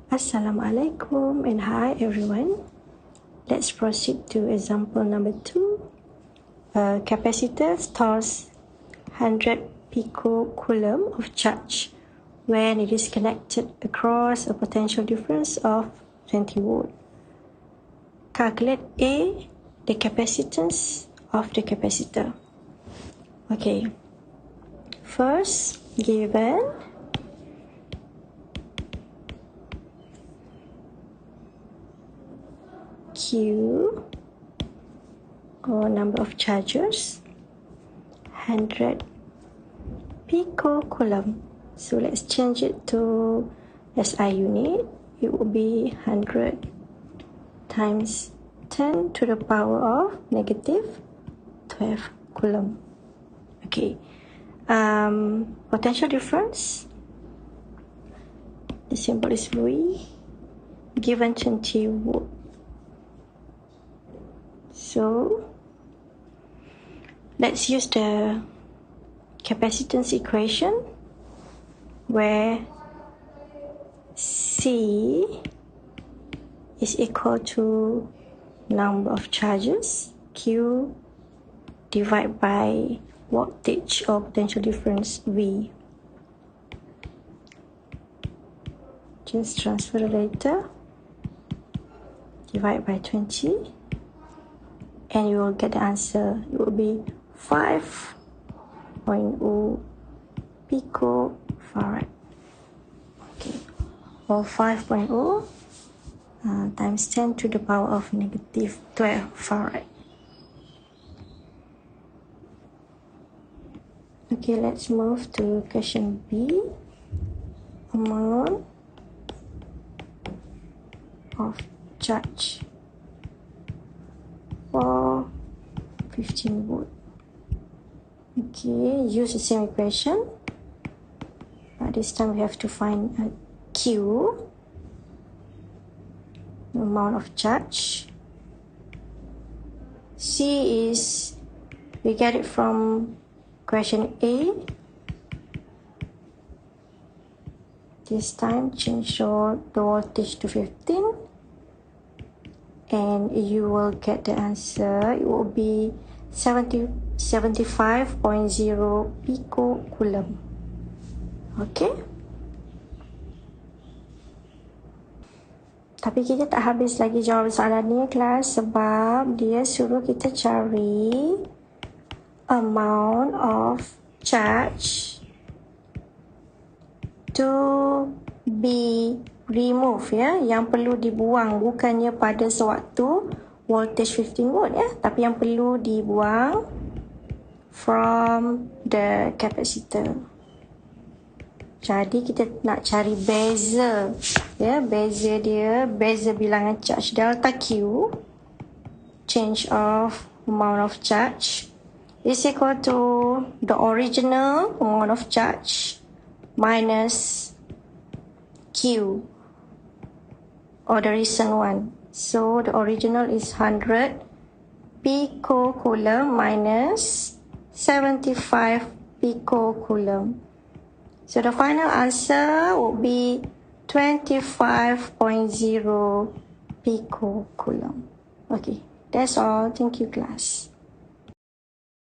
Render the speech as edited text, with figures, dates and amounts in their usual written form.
Assalamualaikum and hi everyone. Let's proceed to example number 2. A capacitor stores 100 picocoulomb of charge when it is connected across a potential difference of 20 volt. Calculate A, the capacitance of the capacitor. Okay, first given Q, or number of charges, 100 picocoulomb. So let's change it to SI unit. It will be 100 times 10 to the power of negative 12 coulomb. Okay, potential difference, the symbol is V, given 20 volt. So let's use the capacitance equation where C is equal to number of charges, Q divided by voltage or potential difference V. Just transfer the later, divide by 20, and you will get the answer. It will be 5.0 picofarad. Okay, or 5.0 times 10 to the power of negative 12 farad. Okay, let's move to question B. Amount of charge for 15 volt. Okay, use the same equation, but this time we have to find a Q, the amount of charge. C is, we get it from question A. This time change the voltage to 15 and you will get the answer. It will be 75.0 picocoulomb. Okay, tapi kita tak habis lagi jawab soalan ni kelas, sebab dia suruh kita cari amount of charge to be removed, ya, yang perlu dibuang, bukannya pada sewaktu voltage 15 volt, ya, tapi yang perlu dibuang from the capacitor. Jadi kita nak cari beza, ya, beza dia, beza bilangan charge delta Q, change of amount of charge, is equal to the original amount of charge minus Q, or the recent one. So the original is 100 picocoulomb minus 75 picocoulomb. So the final answer will be 25.0 picocoulomb. Okay, that's all. Thank you, class.